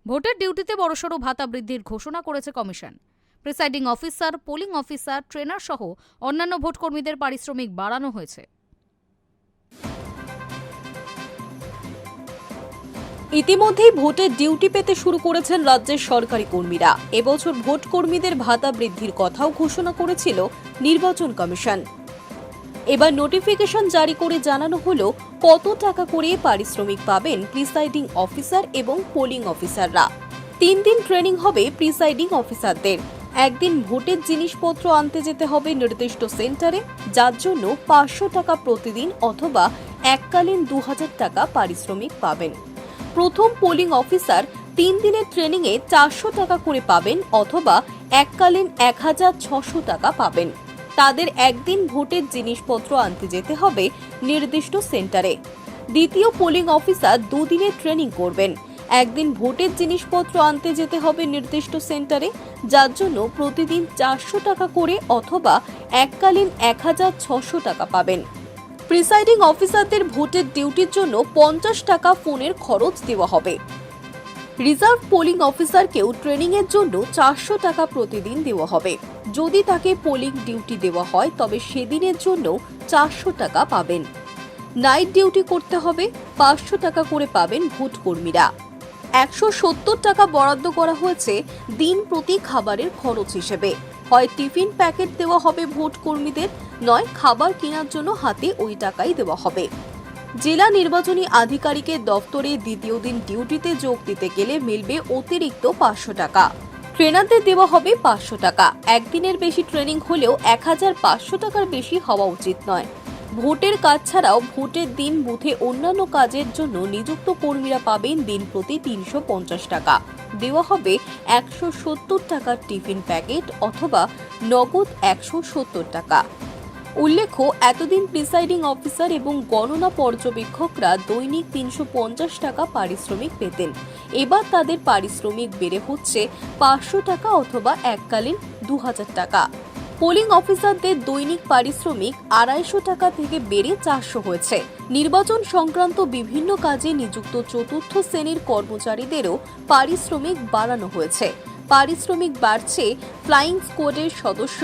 ভোটের ডিউটিতে বড়সড় ভাতা বৃদ্ধির ঘোষণা করেছে commission. Presiding officer, polling officer, trainer সহ অন্যান্য ভোটকর্মীদের পারিশ্রমিক বাড়ানো হয়েছে। ইতিমধ্যেই ভোটের ডিউটি পেতে শুরু করেছেন রাজ্যের সরকারি কর্মীরা। এবছর ভোট কর্মীদের ভাতা বৃদ্ধির কথাও ঘোষণা করেছিল নির্বাচন কমিশন। এবার নোটিফিকেশন জারি করে জানানো হলো কত টাকা করে পারিশ্রমিক পাবেন প্রিসাইডিং অফিসার এবং পোলিং অফিসাররা। 3 দিন ট্রেনিং হবে প্রিসাইডিং অফিসারদের। একদিন ভোটের জিনিসপত্র আনতে যেতে হবে নির্দিষ্ট সেন্টারে, যার জন্য 500 টাকা প্রতিদিন অথবা এককালীন 2000 টাকা পারিশ্রমিক পাবেন। প্রথম পোলিং অফিসার 3 দিনের ট্রেনিংয়ে 400 টাকা করে পাবেন অথবা এককালীন 1600 টাকা পাবেন। তাদের একদিন ভোটের জিনিসপত্র আনতে যেতে হবে নির্দিষ্ট সেন্টারে। দ্বিতীয় পোলিং অফিসার 2 দিনের ট্রেনিং করবেন। একদিন ভোটের জিনিসপত্র আনতে যেতে হবে নির্দিষ্ট সেন্টারে, যার জন্য প্রতিদিন 400 টাকা করে অথবা এককালীন 1600 টাকা পাবেন। প্রিসাইডিং অফিসারদের ভোটের ডিউটির জন্য 50 টাকা ফোনের খরচ দেওয়া হবে। রিজার্ভ পোলিং অফিসারকেও ট্রেনিং এর জন্য 400 টাকা প্রতিদিন দেওয়া হবে। যদি তাকে পোলিং ডিউটি দেওয়া হয় তবে সেদিনের জন্য 400 টাকা পাবেন। নাইট ডিউটি করতে হবে, 500 টাকা করে পাবেন ভোট কর্মীরা। 170 টাকা বরাদ্দ করা হয়েছে দিন প্রতি খাবারের খরচ হিসেবে। হয় টিফিন প্যাকেট দেওয়া হবে ভোট কর্মীদের, নয় খাবার কেনার জন্য হাতে ওই টাকাই দেওয়া হবে। জেলা নির্বাচনী আধিকারিকের দপ্তরে দ্বিতীয় দিন ডিউটিতে যোগ দিতে গেলে মিলবে অতিরিক্ত 500 টাকা। ট্রেনারদের দেওয়া হবে 500 টাকা। একদিনের বেশি ট্রেনিং হলেও 1500 টাকার বেশি হওয়া উচিত নয়। ভোটের কাজ ছাড়াও ভোটের দিন বুথে অন্যান্য কাজের জন্য নিযুক্ত কর্মীরা পাবেন দিন প্রতি 350 টাকা। দেওয়া হবে 170 টাকার টিফিন প্যাকেট অথবা নগদ 170 টাকা। উল্লেখ্য, এতদিন প্রিসাইডিং অফিসার এবং গণনা পর্যবেক্ষকরা দৈনিক 350 টাকা পারিশ্রমিক পেতেন। এবার তাদের পারিশ্রমিক বেড়ে হচ্ছে 500 টাকা অথবা এককালীন 2000 টাকা। পোলিং অফিসারদের দৈনিক পারিশ্রমিক 250 টাকা থেকে বেড়ে 400 হয়েছে। নির্বাচন সংক্রান্ত বিভিন্ন কাজে নিযুক্ত চতুর্থ শ্রেণীর কর্মচারীদেরও পারিশ্রমিক বাড়ানো হয়েছে। পারিশ্রমিক বাড়ছে ফ্লাইং স্কোয়াডের সদস্য,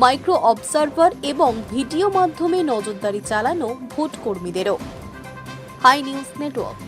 মাইক্রো অবজারভার এবং ভিডিও মাধ্যমে নজরদারি চালানো ভোট কর্মীদেরও। Hi news network.